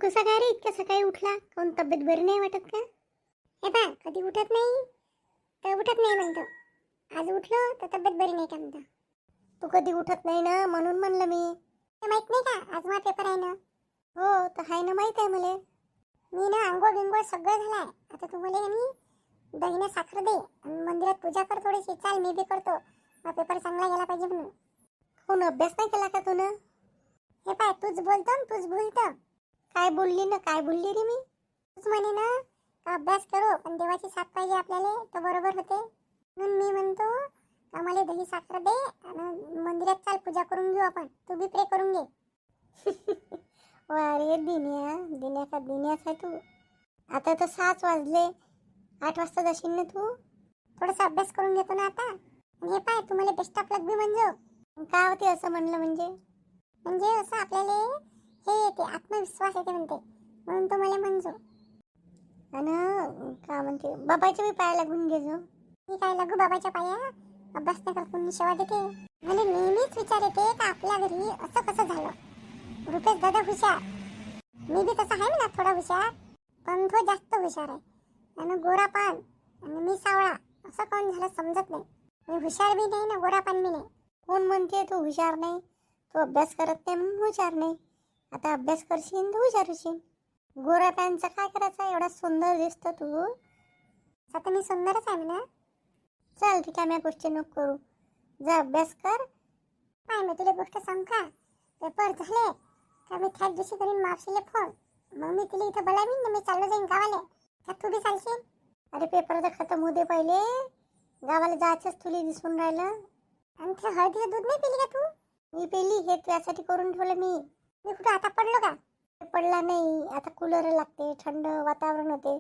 कसा काय रे इतक्या सकाळी उठला? काऊन तब्येत बरी नाही वाटत का? हे पा कधी उठत नाही तर उठत नाही म्हणतो. आज उठलो तर तब्येत बरी नाही का म्हणतो. तू कधी उठत नाही ना म्हणून म्हणलं मी. माहित नाही का आज माझा पेपर आहे ना. हो तर आहे ना, माहित आहे मला. मी ना आंघोळ बिंगोळ सगळं झालाय. आता तू मला मी दहीने साखर दे आणि मंदिरात पूजा कर थोडीशी. चाल मी बी करतो, हा पेपर चांगला गेला पाहिजे म्हणून. कोण अभ्यास नाही केला का तू ना? हे पाय तूच बोलतो आणि तूच भूलतो. काय बोलली ना, काय बोलली रे मी? तूच म्हणे ना का अभ्यास करू पण देवाची साथ पाहिजे आपल्याला तर बरोबर होते. म्हणून मी म्हणतो का मला दही साखर दे आणि मंदिरात चाल पूजा करून घेऊ आपण. तू बी प्रे करून घे. वारे दिन्या, दिन्या का दिन्याच आहे तू. आता तर 6 वाजले, 8 वाजता जाशील ना तू. थोडासा अभ्यास करून घेतो ना आता. हे पाय तू मला बेस्ट ऑफ लक बी म्हणजो. काय होते असं म्हणलं म्हणजे असं आपल्याला हे येते, आत्मविश्वास येते म्हणते, म्हणून तो मला म्हणजो. आणि का म्हणते बाबाच्या बी पाया लागून घेजो. मी काय लागू बाबाच्या पाया? अभ्यास नाही करत कोणी सेवा देते. मला नेहमीच विचार येते का आपल्या घरी असं कसं झालं. रुपेश दादा हुशार, मी बी तसा आहे ना थोडा हुशार, पण तो जास्त हुशार आहे. आणि गोरा पान आणि मी सावळा, असं कोण झालं समजत नाही. मी हुशार बी नाही ना गोरा पान बी नाही. कोण म्हणते तू हुशार नाही? तू अभ्यास करत नाही म्हणून हुशार नाही. आता अभ्यास करशील तर हुशार होशील. गोरा पॅनचा काय करायचा? एवढा सुंदर दिसतो तू. आता मी सुंदरच आहे म्हणा. चल ठीक आहे, मी गोष्टी नको करू, जा अभ्यास कर. काय मी तुला गोष्ट सांग का? पेपर झाले का मी त्याच दिवशी करीन मावशीला फोन. मग मी तिला इथं बोलावीन ना, मी चाललो जाईन गावाला. का तू बी चालशील? अरे पेपर तर खतम होऊ दे पहिले, गावाला जायचंच तुला दिसून राहिलं. आणि ते हळदीचं दूध नाही पिली का तू? मी पेली, हे तुझ्यासाठी करून ठेवलं मी. मी कुठं आता पडलो का? पडला नाही. आता कूलर लागते, थंड वातावरण होते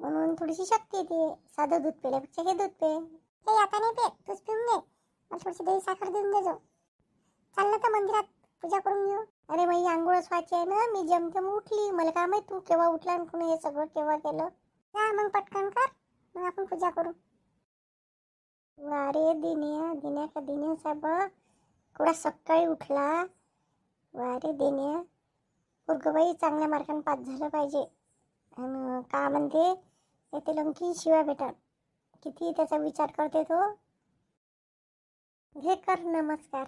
म्हणून थोडीशी शक्ती येते. साधं दूध पेल्यापेक्षा हे दूध पे. हे आता नाही पे, तूच पिऊन घे. मला थोडीशी दही साखर देऊन देजो. चाललं तर मंदिरात पूजा करून घेऊ. अरे माझी आंघोळच व्हायची आहे ना, मी जमतेम उठली. मला काय माहित तू केव्हा उठला आणि कोणी हे सगळं केव्हा केलं. जा मग पटकन कर, मग आपण पूजा करू. वारे दिन्या, दिन्या का दिन्या साहेब कुठं सकाळी उठला. वारे दिन्या, पोरगबाई चांगल्या मार्काने पास झालं पाहिजे. आणि का म्हणते येथे लंकी शिवाय भेटत. किती त्याचा विचार करते तो. हे कर नमस्कार.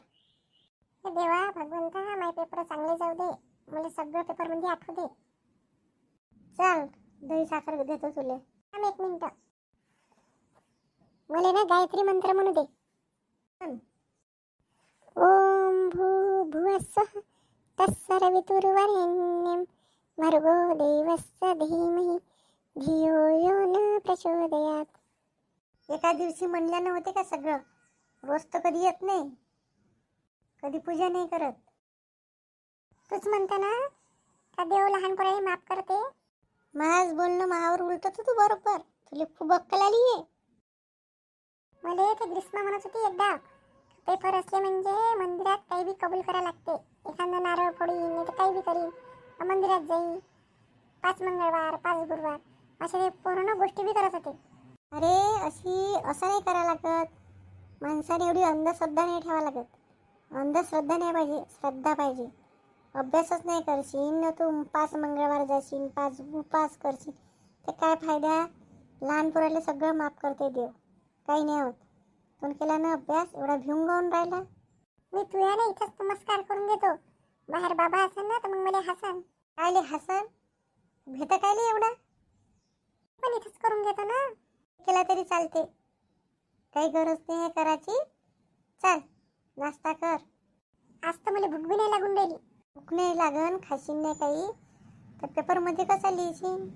हे देवा भगवंता, माझे पेपर चांगले जाऊ दे, मला सगळं पेपरमध्ये आठवू दे. चल दही साखर देतो तुले. थांब 1 मिनिट, मला ना गायत्री मंत्र म्हणू दे. ओम भूर्भुवस्सुः तत्सवितुर्वरेण्यं भर्गो देवस्य धीमहि धियो यो न प्रचोदयात्. एका दिवशी म्हणल्यानं होते का सगळं? रोज तर कधी येत नाही, कधी पूजा नाही करत. तूच म्हणता ना का देव लहान पोराला माफ करते. माझ बोलणं मावर उलटत तू बरोबर. तुला खूप अक्कल आली आहे. मला ते ग्रीष्मा म्हणत होती एकदा, पेपर असले म्हणजे मंदिरात काही बी कबूल करायला लागते. एखादा नारळ फोडीन नाही तर काही बी करीन, मंदिरात जाईन. 5 मंगळवार 5 गुरुवार असे पूर्ण गोष्टी बी करत होते. अरे असं नाही करायला लागत. माणसाने एवढी अंधश्रद्धा नाही ठेवा लागत. अंधश्रद्धा नाही पाहिजे, श्रद्धा पाहिजे. अभ्यासच नाही करशील ना तू, 5 मंगळवार जाशील, 5 उपास करशील, तर काय फायदा? लहान पोराला सगळं माफ करते देव, काही नाही होत. पण केला ना अभ्यास, एवढा भिऊन गाऊन राहिला. मी तुझ्या ना इथंच नमस्कार करून घेतो. बाहेर बाबा असेल ना तर मग मला हसन. कायले हसन? भेट कायले एवढा? पण इथंच करून घेतो ना, केला तरी चालते, काही गरज नाही आहे करायची. चल नाश्ता कर. आज तर मला भूक बी नाही लागून राहिली. भूक नाही लागन, खाशील नाही काही तर पेपरमध्ये कसा लिहिशील.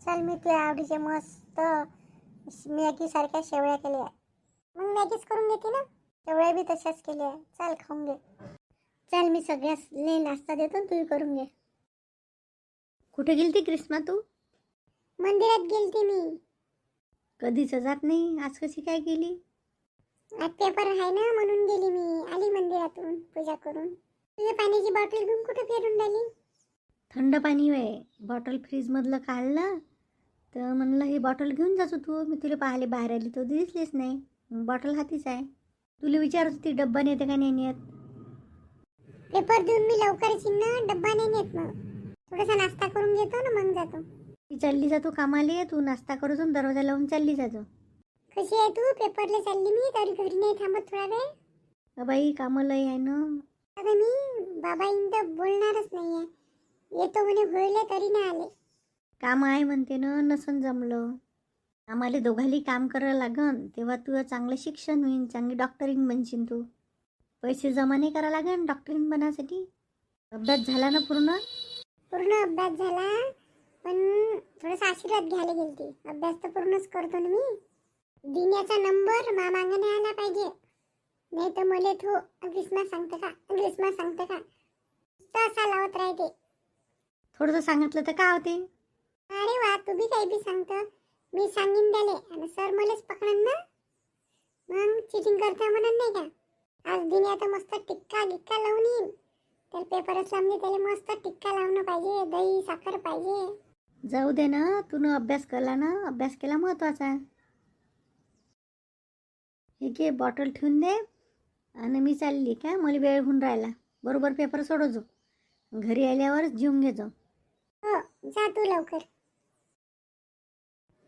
चल मी तुझ्या आवडीचे मस्त मॅगी सारख्या शेवळ्या केल्या. मग मॅगीच करून घेते ना, शेवळ्या बी तशाच केल्या. चल खाऊन घे. चल मी सगळ्यासले नाश्ता देतो, तू करून घे. कुठे गेलती ग्रीष्मा तू? मंदिरात गेलती मी. कधीच जात नाही, आज कशी काय गेली? आज पेपर आहे ना म्हणून गेली मी. आली मंदिरातून पूजा करून. तुझ्या पाण्याची बॉटल घेऊन कुठे फिरून राहिली? थंड पाणी आहे, बॉटल फ्रीजमधलं काढलं तर म्हणलं ही बॉटल घेऊन जातो तू. मी तुला पाहिले बाहेर आली तर दिसलीच नाही, बॉटल हातीच आहे. तुला विचारत होती डब्बा नेते का नाही नेत. पेपर देऊन मी लवकर येईन ना, डब्बा नाही नेत. मग थोडासा नाश्ता करून घेतो ना मग जातो. ती चालली जातो कामाले, तू नाश्ता करून दरवाजा लावून चालली जातो. कशी आहे तू? पेपरला चालली मी, तरी घरी नाही थांबत थोडा वेळ? बाई कामं लय आहे ना. आता मी बाबा तर बोलणारच नाहीये. येतो म्हणे होईल तरी नाही आले. काम आहे म्हणते ना, नसन जमलं. आम्हाला दोघाली काम करायला लागन, तेव्हा तुझं चांगलं शिक्षण होईन, चांगली डॉक्टरिंग बनशील तू. पैसे जमा नाही करा लागन डॉक्टरिंग बनासाठी. अभ्यास झाला ना पूर्ण? पूर्ण अभ्यास झाला, पण थोडासा आशीर्वाद घ्यायला गेलती. अभ्यास तर पूर्णच करतो ना मी. दिन्याचा नंबर मामांगाने आला पाहिजे, नाही तर मला तो ग्रीष्मा सांगते का नुसतं असा लावत राहते. थोडंसं सांगितलं तर काय होते? अरे वा, तू बी काही बी सांगतो. मी सांगीन त्याले आणि सर मलाच पकडन ना, मग चिटिंग करता म्हणून नाही का. आज दिने आता मस्त टिक्का गिक्का लावून येईन. तर पेपर असला म्हणजे त्याला मस्त टिक्का लावणं पाहिजे, दही साखर पाहिजे. जाऊ दे ना, तू अभ्यास केला ना, अभ्यास केला महत्वाचा. हे घे बॉटल ठेवून दे आणि मी चालली काय, मला वेळ होऊन राहिला. बरोबर पेपर सोडवतो, घरी आल्यावरच जेवून घेतो. हो जा तू लवकर.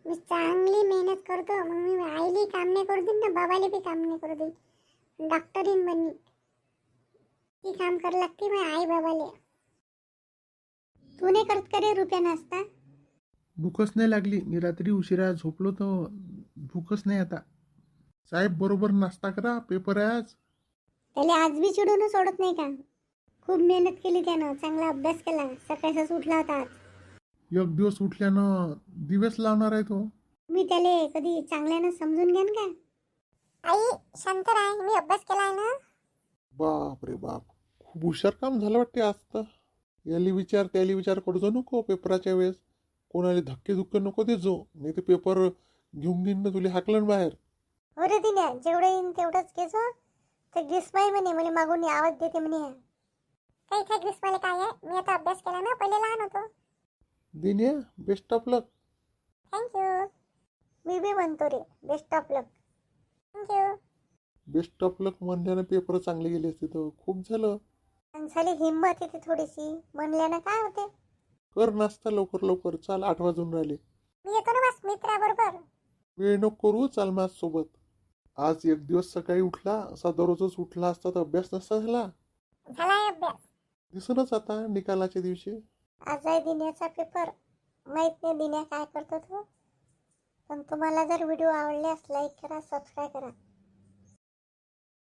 मी चांगली मेहनत करतो, मग मी आईली काम नाही करू देईन ना, बाबाला बी काम नाही करू देईन. डॉक्टरीन बनी ती काम कर लागते मग आई बाबाले. तू नाही करत का रे रुपया नाश्ता? भूकच नाही लागली. मी रात्री उशिरा झोपलो तर भूकच नाही आता. साहेब बरोबर नाश्ता करा, पेपर आहे आज. त्याला आज बी चिडून सोडत नाही का? खूप मेहनत केली त्यानं, चांगला अभ्यास केला, सकाळचाच उठला होता आज. एक दिवस उठल्यानं दिवस लावणार आहे तो. मी त्याला कधी चांगल्यानं समजून घेन का? आई शांत राह, मी अभ्यास केलाय ना. बाप रे बाप, खूप हुशार काम झालं वाटते आज तर. याली विचार त्याली विचार करतो नको पेपराच्या वेळेस. कोणाला धक्के धुक्के नको देजो, नाही तर पेपर घेऊन घेईन ना तुला हाकलन बाहेर. हो रे दिन्या, जेवढं येईन तेवढंच घेजो. तर ग्रीष्माई म्हणे मला मागून आवाज देते म्हणे. काही काय ग्रीष्माला काय आहे, मी आता अभ्यास केला ना, पहिले लहान होतो. Dinya best of luck. Thank you. मी बी म्हणतो रे best of luck. Thank you. Best of luck म्हणल्यानं पेपर चांगले गेले असते तर खूप झालं. माणसाली हिंमत येते थोडीशी, म्हणल्यानं काय होते. कर नाश्ता लवकर लवकर, चाल 8 वाजून राहिले. मी येतो ना बस मित्राबरोबर. वेळ नको करू, चाल माझ सोबत. आज एक दिवस सकाळी उठला, असा दररोजच उठला असता तर अभ्यास नसता झाला. झालाय अभ्यास. दिसूनच आता निकालाच्या दिवशी. आज आहे दिन्याचा पेपर. माहित नाही दिन्या काय करतो तो. पण तुम्हाला जर व्हिडिओ आवडल्यास लाईक करा, सबस्क्राईब करा.